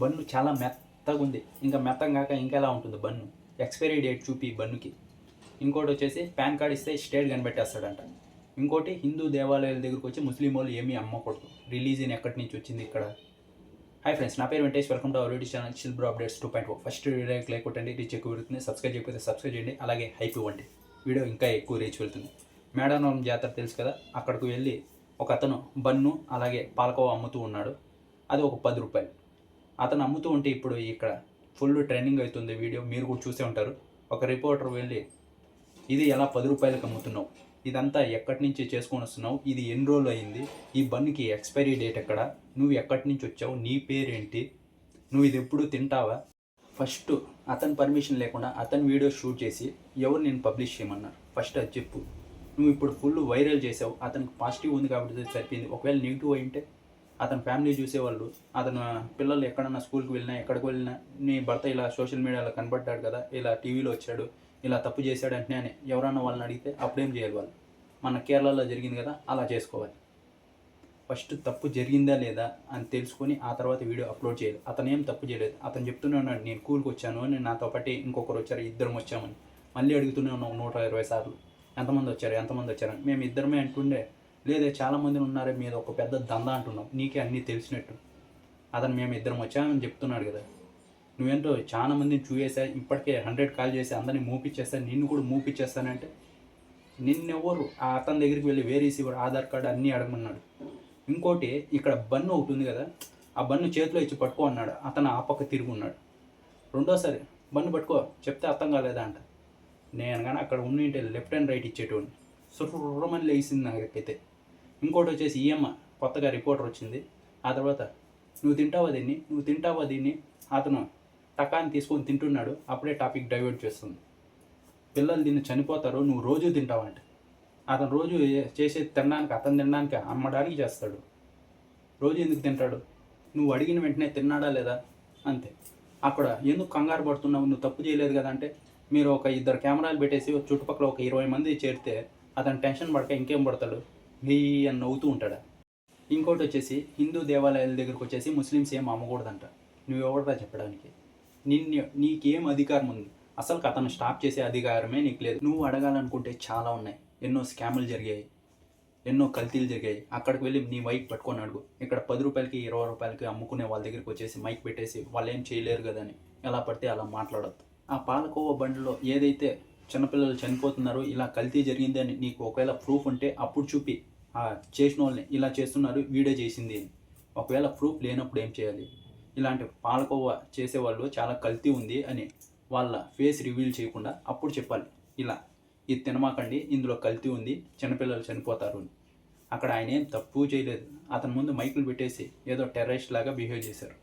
Bun చాలా మెత్తగా ఉంది. ఇంకా మెత్తగా కాక ఇంకా ఎలా ఉంటుంది బన్ను? ఎక్స్పైరీ డేట్ చూపి బన్నుకి. ఇంకోటి వచ్చేసి పాన్ కార్డ్ ఇస్తే స్టేట్ కనిపెట్టేస్తాడంట. ఇంకోటి హిందూ దేవాలయాల దగ్గరకు వచ్చి ముస్లిం వాళ్ళు ఏమీ అమ్మకూడదు. రిలీజియన్ ఎక్కడి నుంచి వచ్చింది ఇక్కడ? హాయ్ ఫ్రెండ్స్, నా పేరు Venkatesh. Welcome to our YouTube channel chill bro updates 2.0. First వీడియోకి లైక్ కొట్టండి, రీచ్ ఎక్కువ పెరుగుతుంది. సబ్స్క్రైబ్ చేయకపోతే సబ్స్క్రైబ్ చేయండి, అలాగే హైప్ ఇవ్వండి. వీడియో ఇంకా ఎక్కువ రీచ్ వెళ్తుంది. మేడారం జాతర తెలుసు కదా, అక్కడికి వెళ్ళి ఒక అతను బన్ను అలాగే పాలకోవా అమ్ముతూ ఉన్నాడు. అది ఒక 10 రూపాయలు. అతను అమ్ముతూ ఉంటే ఇప్పుడు ఇక్కడ ఫుల్ ట్రెండింగ్ అవుతుంది వీడియో, మీరు కూడా చూసే ఉంటారు. ఒక రిపోర్టర్ వెళ్ళి, ఇది ఎలా 10 రూపాయలకు అమ్ముతున్నావు, ఇదంతా ఎక్కడి నుంచి చేసుకొని వస్తున్నావు, ఇది ఎన్ని రోజులు అయింది, ఈ బన్నుకి ఎక్స్పైరీ డేట్ ఎక్కడ, నువ్వు ఎక్కడి నుంచి వచ్చావు, నీ పేరేంటి, నువ్వు ఇది ఎప్పుడు తింటావా? ఫస్ట్ అతని పర్మిషన్ లేకుండా అతని వీడియో షూట్ చేసి ఎవరు నేను పబ్లిష్ చేయమన్నారు? ఫస్ట్ అది చెప్పు. నువ్వు ఇప్పుడు ఫుల్ వైరల్ చేసావు, అతనికి పాజిటివ్ ఉంది కాబట్టి సరిపోయింది. ఒకవేళ నెగిటివ్ అయింటే అతని ఫ్యామిలీ చూసేవాళ్ళు, అతను పిల్లలు ఎక్కడన్నా స్కూల్కి వెళ్ళినా ఎక్కడికి వెళ్ళినా నీ భర్త ఇలా సోషల్ మీడియాలో కనబడ్డాడు కదా, ఇలా టీవీలో వచ్చాడు, ఇలా తప్పు చేశాడు అంటే అని ఎవరన్నా వాళ్ళని అడిగితే అప్పుడేం చేయాలి వాళ్ళు? మన కేరళలో జరిగింది కదా, అలా చేసుకోవాలి. ఫస్ట్ తప్పు జరిగిందా లేదా అని తెలుసుకొని ఆ తర్వాత వీడియో అప్లోడ్ చేయాలి. అతను ఏం తప్పు చేయలేదు. అతను చెప్తూనే ఉన్నాడు, నేను కూల్కి వచ్చాను, నేను నాతో పాటు ఇంకొకరు వచ్చారు, ఇద్దరం వచ్చామని. మళ్ళీ అడుగుతూనే ఉన్నాం 120 సార్లు, ఎంతమంది వచ్చారని. మేము ఇద్దరమే అంటుండే, లేదే చాలామంది ఉన్నారే, మీద ఒక పెద్ద దందా అంటున్నాం, నీకే అన్నీ తెలిసినట్టు. అతను మేము ఇద్దరం వచ్చామని చెప్తున్నాడు కదా. నువ్వేంటో చాలా మందిని చూసేసా, ఇప్పటికే 100 కాల్ చేసి అందరినీ మూపిచ్చేస్తా, నిన్ను కూడా మూపిచ్చేస్తానంటే నిన్నెవరు ఆ అతని దగ్గరికి వెళ్ళి వేరేసి కూడా ఆధార్ కార్డు అన్నీ అడగమన్నాడు. ఇంకోటి ఇక్కడ బన్ను ఒకటి ఉంది కదా, ఆ బన్ను చేతిలో ఇచ్చి పట్టుకో అన్నాడు. అతను ఆ పక్క తిరుగున్నాడు. రెండోసారి బన్ను పట్టుకో చెప్తే అర్థం కాలేదా అంట. నేను కానీ అక్కడ ఉండింటే లెఫ్ట్ అండ్ రైట్ ఇచ్చేటోడిని. సుర్రమని లేచింది నాకైతే. ఇంకోటి వచ్చేసి ఈఎమ్మ కొత్తగా రిపోర్టర్ వచ్చింది. ఆ తర్వాత నువ్వు తింటావా దీన్ని అతను టకాన్ని తీసుకొని తింటున్నాడు. అప్పుడే టాపిక్ డైవర్ట్ చేస్తుంది. పిల్లలు దీన్ని చనిపోతారు, నువ్వు రోజు తింటావంటే. అతను రోజు చేసేది తినడానికి, అతను తినడానికి అమ్మడానికి చేస్తాడు. రోజు ఎందుకు తింటాడు? నువ్వు అడిగిన వెంటనే తిన్నాడా లేదా అంతే. అక్కడ ఎందుకు కంగారు పడుతున్నావు, నువ్వు తప్పు చేయలేదు కదా అంటే, మీరు ఒక 2 కెమెరాలు పెట్టేసి చుట్టుపక్కల ఒక 20 మంది చేరితే అతను టెన్షన్ పడక ఇంకేం పడతాడు, నీ అని నవ్వుతూ ఉంటాడా? ఇంకోటి వచ్చేసి హిందూ దేవాలయాల దగ్గరకు వచ్చేసి ముస్లిమ్స్ ఏం అమ్మకూడదంట. నువ్వెవడరా చెప్పడానికి? నీకేం అధికారం ఉంది? అసలు అతను స్టాప్ చేసే అధికారమే నీకు లేదు. నువ్వు అడగాలనుకుంటే చాలా ఉన్నాయి. ఎన్నో స్కాములు జరిగాయి, ఎన్నో కల్తీలు జరిగాయి. అక్కడికి వెళ్ళి నీ మైక్ పట్టుకొని అడుగు. ఇక్కడ 10 రూపాయలకి 20 రూపాయలకి అమ్ముకునే వాళ్ళ దగ్గరికి వచ్చేసి మైక్ పెట్టేసి వాళ్ళు ఏం చేయలేరు కదా అని ఎలా పడితే అలా మాట్లాడద్దు. ఆ పాలకోవ బండిలో ఏదైతే చిన్నపిల్లలు చనిపోతున్నారో ఇలా కల్తీ జరిగింది అని నీకు ఒకవేళ ప్రూఫ్ ఉంటే అప్పుడు చూపి, ఆ చేసిన వాళ్ళని ఇలా చేస్తున్నారు వీడియో చేసింది అని. ఒకవేళ ప్రూఫ్ లేనప్పుడు ఏం చేయాలి? ఇలాంటి పాలకోవ చేసేవాళ్ళు చాలా కల్తీ ఉంది అని వాళ్ళ ఫేస్ రివీల్ చేయకుండా అప్పుడు చెప్పాలి, ఇలా ఇది తినమాకండి, ఇందులో కల్తీ ఉంది, చిన్నపిల్లలు చనిపోతారు అని. అక్కడ ఆయన ఏం తప్పు చేయలేదు. అతని ముందు మైకులు పెట్టేసి ఏదో టెర్రరిస్ట్ లాగా బిహేవ్ చేశారు.